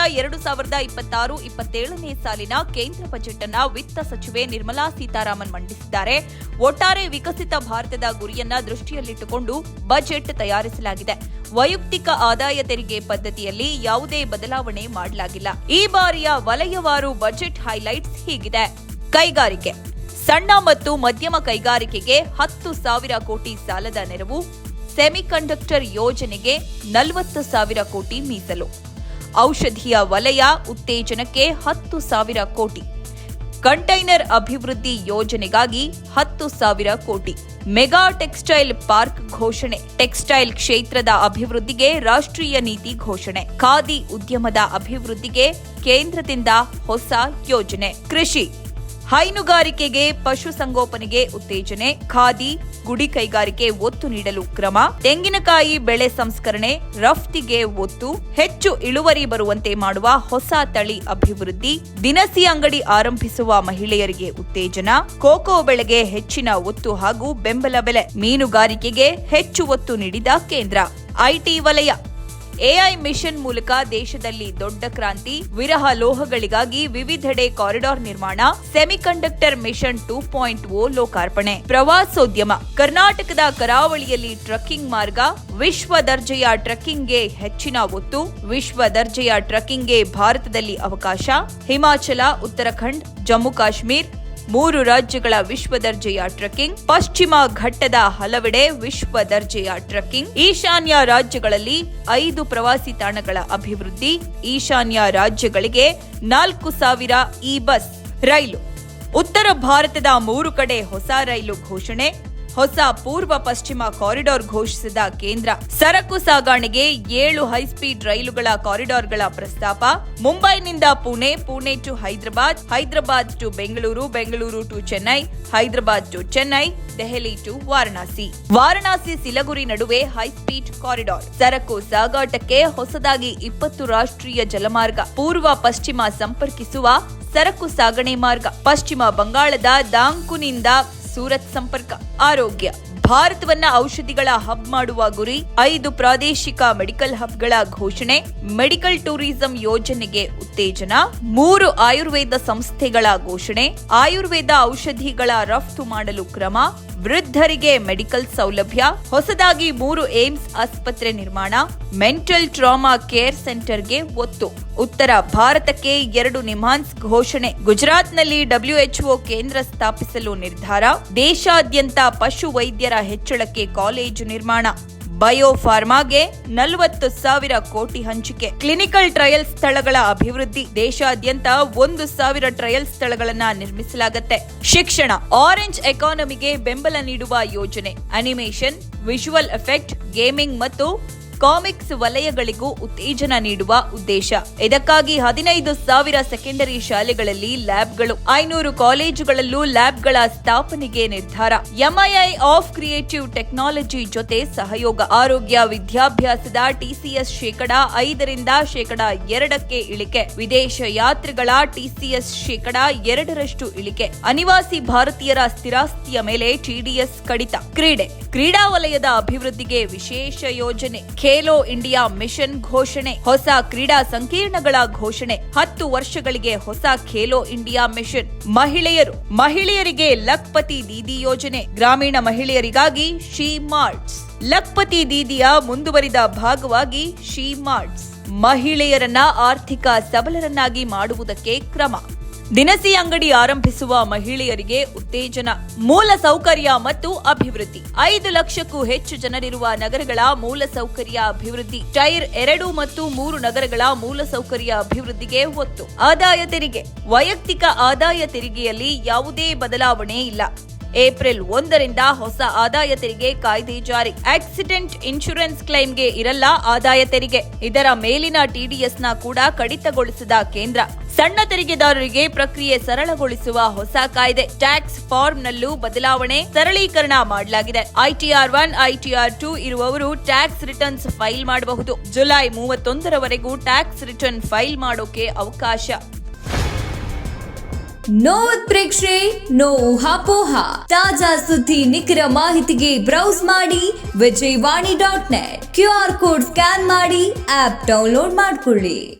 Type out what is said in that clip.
2026-27ನೇ ಸಾಲಿನ ಕೇಂದ್ರ ಬಜೆಟ್ ಅನ್ನು ವಿತ್ತ ಸಚಿವೆ ನಿರ್ಮಲಾ ಸೀತಾರಾಮನ್ ಮಂಡಿಸಿದ್ದಾರೆ. ಒಟ್ಟಾರೆ ವಿಕಸಿತ ಭಾರತದ ಗುರಿಯನ್ನ ದೃಷ್ಟಿಯಲ್ಲಿಟ್ಟುಕೊಂಡು ಬಜೆಟ್ ತಯಾರಿಸಲಾಗಿದೆ. ವೈಯಕ್ತಿಕ ಆದಾಯ ತೆರಿಗೆ ಪದ್ಧತಿಯಲ್ಲಿ ಯಾವುದೇ ಬದಲಾವಣೆ ಮಾಡಲಾಗಿಲ್ಲ. ಈ ಬಾರಿಯ ವಲಯವಾರು ಬಜೆಟ್ ಹೈಲೈಟ್ಸ್ ಹೀಗಿದೆ. ಕೈಗಾರಿಕೆ, ಸಣ್ಣ ಮತ್ತು ಮಧ್ಯಮ ಕೈಗಾರಿಕೆಗೆ 10,000 ಕೋಟಿ ಸಾಲದ ನೆರವು. ಸೆಮಿಕಂಡಕ್ಟರ್ ಯೋಜನೆಗೆ 40,000 ಕೋಟಿ ಮೀಸಲು. ಔಷಧೀಯ ವಲಯ ಉತ್ತೇಜನಕ್ಕೆ 10,000 ಕೋಟಿ. ಕಂಟೈನರ್ ಅಭಿವೃದ್ಧಿ ಯೋಜನೆಗಾಗಿ 10,000 ಕೋಟಿ. ಮೆಗಾ ಟೆಕ್ಸ್ಟೈಲ್ ಪಾರ್ಕ್ ಘೋಷಣೆ. ಟೆಕ್ಸ್ಟೈಲ್ ಕ್ಷೇತ್ರದ ಅಭಿವೃದ್ಧಿಗೆ ರಾಷ್ಟ್ರೀಯ ನೀತಿ ಘೋಷಣೆ. ಖಾದಿ ಉದ್ಯಮದ ಅಭಿವೃದ್ಧಿಗೆ ಕೇಂದ್ರದಿಂದ ಹೊಸ ಯೋಜನೆ. ಕೃಷಿ, ಹೈನುಗಾರಿಕೆಗೆ, ಪಶುಸಂಗೋಪನೆಗೆ ಉತ್ತೇಜನೆ. ಖಾದಿ, ಗುಡಿ ಕೈಗಾರಿಕೆ ಒತ್ತು ನೀಡಲು ಕ್ರಮ. ತೆಂಗಿನಕಾಯಿ ಬೆಳೆ ಸಂಸ್ಕರಣೆ, ರಫ್ತಿಗೆ ಒತ್ತು. ಹೆಚ್ಚು ಇಳುವರಿ ಬರುವಂತೆ ಮಾಡುವ ಹೊಸ ತಳಿ ಅಭಿವೃದ್ಧಿ. ದಿನಸಿ ಅಂಗಡಿ ಆರಂಭಿಸುವ ಮಹಿಳೆಯರಿಗೆ ಉತ್ತೇಜನ. ಕೋಕೋ ಬೆಳೆಗೆ ಹೆಚ್ಚಿನ ಒತ್ತು ಹಾಗೂ ಬೆಂಬಲ ಬೆಲೆ. ಮೀನುಗಾರಿಕೆಗೆ ಹೆಚ್ಚು ಒತ್ತು ನೀಡಿದ ಕೇಂದ್ರ. ಐಟಿ ವಲಯ, ಎಐ ಮಿಷನ್ ಮೂಲಕ ದೇಶದಲ್ಲಿ ದೊಡ್ಡ ಕ್ರಾಂತಿ. ವಿರಹ ಲೋಹಗಳಿಗಾಗಿ ವಿವಿಧೆಡೆ ಕಾರಿಡಾರ್ ನಿರ್ಮಾಣ. ಸೆಮಿಕಂಡಕ್ಟರ್ ಮಿಷನ್ 2.0 ಲೋಕಾರ್ಪಣೆ. ಪ್ರವಾಸೋದ್ಯಮ, ಕರ್ನಾಟಕದ ಕರಾವಳಿಯಲ್ಲಿ ಟ್ರಕ್ಕಿಂಗ್ ಮಾರ್ಗ. ವಿಶ್ವ ದರ್ಜೆಯ ಟ್ರಕ್ಕಿಂಗ್ಗೆ ಹೆಚ್ಚಿನ ಒತ್ತು. ವಿಶ್ವ ದರ್ಜೆಯ ಟ್ರಕ್ಕಿಂಗ್ಗೆ ಭಾರತದಲ್ಲಿ ಅವಕಾಶ. ಹಿಮಾಚಲ, ಉತ್ತರಾಖಂಡ್, ಜಮ್ಮು ಕಾಶ್ಮೀರ್ 3 ರಾಜ್ಯಗಳ ವಿಶ್ವ ದರ್ಜೆಯ ಟ್ರಕ್ಕಿಂಗ್. ಪಶ್ಚಿಮ ಘಟ್ಟದ ಹಲವೆಡೆ ವಿಶ್ವ ದರ್ಜೆಯ ಟ್ರಕ್ಕಿಂಗ್. ಈಶಾನ್ಯ ರಾಜ್ಯಗಳಲ್ಲಿ 5 ಪ್ರವಾಸಿ ತಾಣಗಳ ಅಭಿವೃದ್ಧಿ. ಈಶಾನ್ಯ ರಾಜ್ಯಗಳಿಗೆ 4,000 ಇ-ಬಸ್. ರೈಲು, ಉತ್ತರ ಭಾರತದ 3 ಕಡೆ ಹೊಸ ರೈಲು ಘೋಷಣೆ. ಹೊಸ ಪೂರ್ವ ಪಶ್ಚಿಮ ಕಾರಿಡಾರ್ ಘೋಷಿಸಿದ ಕೇಂದ್ರ. ಸರಕು ಸಾಗಾಣೆಗೆ 7 ಹೈಸ್ಪೀಡ್ ರೈಲುಗಳ ಕಾರಿಡಾರ್ಗಳ ಪ್ರಸ್ತಾಪ. ಮುಂಬೈನಿಂದ Pune, Pune to Hyderabad, Hyderabad to Bengaluru, Bengaluru to Chennai, Hyderabad to Chennai, Delhi to Varanasi. Varanasi Siliguri ನಡುವೆ ಹೈಸ್ಪೀಡ್ ಕಾರಿಡಾರ್. ಸರಕು ಸಾಗಾಟಕ್ಕೆ ಹೊಸದಾಗಿ 20 ರಾಷ್ಟ್ರೀಯ ಜಲಮಾರ್ಗ. ಪೂರ್ವ ಪಶ್ಚಿಮ ಸಂಪರ್ಕಿಸುವ ಸರಕು ಸಾಗಣೆ ಮಾರ್ಗ. ಪಶ್ಚಿಮ ಬಂಗಾಳದ ದಾಂಕುನಿಂದ ಸೂರತ್ ಸಂಪರ್ಕ. ಆರೋಗ್ಯ, ಭಾರತವನ್ನ ಔಷಧಿಗಳ ಹಬ್ ಮಾಡುವ ಗುರಿ. 5 ಪ್ರಾದೇಶಿಕ ಮೆಡಿಕಲ್ ಹಬ್ಗಳ ಘೋಷಣೆ. ಮೆಡಿಕಲ್ ಟೂರಿಸಂ ಯೋಜನೆಗೆ ಉತ್ತೇಜನ. 3 ಆಯುರ್ವೇದ ಸಂಸ್ಥೆಗಳ ಘೋಷಣೆ. ಆಯುರ್ವೇದ ಔಷಧಿಗಳ ರಫ್ತು ಮಾಡಲು ಕ್ರಮ. ವೃದ್ಧರಿಗೆ ಮೆಡಿಕಲ್ ಸೌಲಭ್ಯ. ಹೊಸದಾಗಿ 3 ಏಮ್ಸ್ ಆಸ್ಪತ್ರೆ ನಿರ್ಮಾಣ. ಮೆಂಟಲ್ ಟ್ರಾಮಾ ಕೇರ್ ಸೆಂಟರ್ಗೆ ಒತ್ತು. ಉತ್ತರ ಭಾರತಕ್ಕೆ 2 ನಿಮ್ಹಾನ್ಸ್ ಘೋಷಣೆ. ಗುಜರಾತ್ನಲ್ಲಿ WHO ಕೇಂದ್ರ ಸ್ಥಾಪಿಸಲು ನಿರ್ಧಾರ. ದೇಶಾದ್ಯಂತ ಪಶು ವೈದ್ಯರ ಹೆಚ್ಚಳಕ್ಕೆ ಕಾಲೇಜು ನಿರ್ಮಾಣ. ಬಯೋಫಾರ್ಮಾಗೆ 40,000 ಕೋಟಿ ಹಂಚಿಕೆ. ಕ್ಲಿನಿಕಲ್ ಟ್ರಯಲ್ ಸ್ಥಳಗಳ ಅಭಿವೃದ್ಧಿ. ದೇಶಾದ್ಯಂತ 1,000 ಟ್ರಯಲ್ ಸ್ಥಳಗಳನ್ನ ನಿರ್ಮಿಸಲಾಗುತ್ತೆ. ಶಿಕ್ಷಣ, ಆರೆಂಜ್ ಎಕಾನಮಿಗೆ ಬೆಂಬಲ ನೀಡುವ ಯೋಜನೆ. ಅನಿಮೇಷನ್, ವಿಜುವಲ್ ಎಫೆಕ್ಟ್, ಗೇಮಿಂಗ್ ಮತ್ತು ಕಾಮಿಕ್ಸ್ ವಲಯಗಳಿಗೂ ಉತ್ತೇಜನ ನೀಡುವ ಉದ್ದೇಶ. ಇದಕ್ಕಾಗಿ 15,000 ಸೆಕೆಂಡರಿ ಶಾಲೆಗಳಲ್ಲಿ ಲ್ಯಾಬ್ಗಳು. 500 ಕಾಲೇಜುಗಳಲ್ಲೂ ಲ್ಯಾಬ್ಗಳ ಸ್ಥಾಪನೆಗೆ ನಿರ್ಧಾರ. ಎಂಐಐ ಆಫ್ ಕ್ರಿಯೇಟಿವ್ ಟೆಕ್ನಾಲಜಿ ಜೊತೆ ಸಹಯೋಗ. ಆರೋಗ್ಯ ವಿದ್ಯಾಭ್ಯಾಸದ ಟಿಸಿಎಸ್ 5% 2% ಇಳಿಕೆ. ವಿದೇಶ ಯಾತ್ರೆಗಳ ಟಿಸಿಎಸ್ 2% ಇಳಿಕೆ. ಅನಿವಾಸಿ ಭಾರತೀಯರ ಸ್ಥಿರಾಸ್ತಿಯ ಮೇಲೆ ಟಿಡಿಎಸ್ ಕಡಿತ. ಕ್ರೀಡಾ ವಲಯದ ಅಭಿವೃದ್ಧಿಗೆ ವಿಶೇಷ ಯೋಜನೆ. ಖೇಲೋ ಇಂಡಿಯಾ ಮಿಷನ್ ಘೋಷಣೆ. ಹೊಸ ಕ್ರೀಡಾ ಸಂಕೀರ್ಣಗಳ ಘೋಷಣೆ. 10 ವರ್ಷಗಳಿಗೆ ಹೊಸ ಖೇಲೋ ಇಂಡಿಯಾ ಮಿಷನ್. ಮಹಿಳೆಯರಿಗೆ ಲಖ್ಪತಿ ದೀದಿ ಯೋಜನೆ. ಗ್ರಾಮೀಣ ಮಹಿಳೆಯರಿಗಾಗಿ ಶಿ ಮಾರ್ಟ್ಸ್. ಲಖ್ಪತಿ ದೀದಿಯ ಮುಂದುವರಿದ ಭಾಗವಾಗಿ ಶಿ ಮಾರ್ಟ್ಸ್. ಮಹಿಳೆಯರನ್ನ ಆರ್ಥಿಕ ಸಬಲರನ್ನಾಗಿ ಮಾಡುವುದಕ್ಕೆ ಕ್ರಮ. ದಿನಸಿ ಅಂಗಡಿ ಆರಂಭಿಸುವ ಮಹಿಳೆಯರಿಗೆ ಉತ್ತೇಜನ. ಮೂಲ ಸೌಕರ್ಯ ಮತ್ತು ಅಭಿವೃದ್ಧಿ. 5 ಲಕ್ಷಕ್ಕೂ ಹೆಚ್ಚು ಜನರಿರುವ ನಗರಗಳ ಮೂಲಸೌಕರ್ಯ ಅಭಿವೃದ್ಧಿ. ಟೈರ್ 2 ಮತ್ತು 3 ನಗರಗಳ ಮೂಲಸೌಕರ್ಯ ಅಭಿವೃದ್ಧಿಗೆ ಒತ್ತು. ಆದಾಯ ತೆರಿಗೆ. ವೈಯಕ್ತಿಕ ಆದಾಯ ತೆರಿಗೆಯಲ್ಲಿ ಯಾವುದೇ ಬದಲಾವಣೆ ಇಲ್ಲ. ಏಪ್ರಿಲ್ 1ರಿಂದ ಹೊಸ ಆದಾಯ ತೆರಿಗೆ ಕಾಯ್ದೆ ಜಾರಿ. ಆಕ್ಸಿಡೆಂಟ್ ಇನ್ಶೂರೆನ್ಸ್ ಕ್ಲೈಮ್ಗೆ ಇರಲ್ಲ ಆದಾಯ ತೆರಿಗೆ. ಇದರ ಮೇಲಿನ ಟಿಡಿಎಸ್ನ ಕೂಡ ಕಡಿತಗೊಳಿಸಿದ ಕೇಂದ್ರ. ಸಣ್ಣ ತೆರಿಗೆದಾರರಿಗೆ ಪ್ರಕ್ರಿಯೆ ಸರಳಗೊಳಿಸುವ ಹೊಸ ಕಾಯ್ದೆ. ಟ್ಯಾಕ್ಸ್ ಫಾರ್ಮ್ನಲ್ಲೂ ಬದಲಾವಣೆ, ಸರಳೀಕರಣ ಮಾಡಲಾಗಿದೆ. ಐಟಿಆರ್ 1, ಐಟಿಆರ್ 2 ಇರುವವರು ಟ್ಯಾಕ್ಸ್ ರಿಟರ್ನ್ಸ್ ಫೈಲ್ ಮಾಡಬಹುದು. ಜುಲೈ 31ರವರೆಗೂ ಟ್ಯಾಕ್ಸ್ ರಿಟರ್ನ್ ಫೈಲ್ ಮಾಡೋಕೆ ಅವಕಾಶ. ನೋ ಉತ್ಪ್ರೇಕ್ಷೆ, ನೋ ಊಹಾಪೋಹ. ತಾಜಾ ಸುದ್ದಿ, ನಿಖರ ಮಾಹಿತಿಗೆ ಬ್ರೌಸ್ ಮಾಡಿ vijayvani.net. QR ಕೋಡ್ ಸ್ಕ್ಯಾನ್ ಮಾಡಿ ಆಪ್ ಡೌನ್ಲೋಡ್ ಮಾಡಿಕೊಳ್ಳಿ.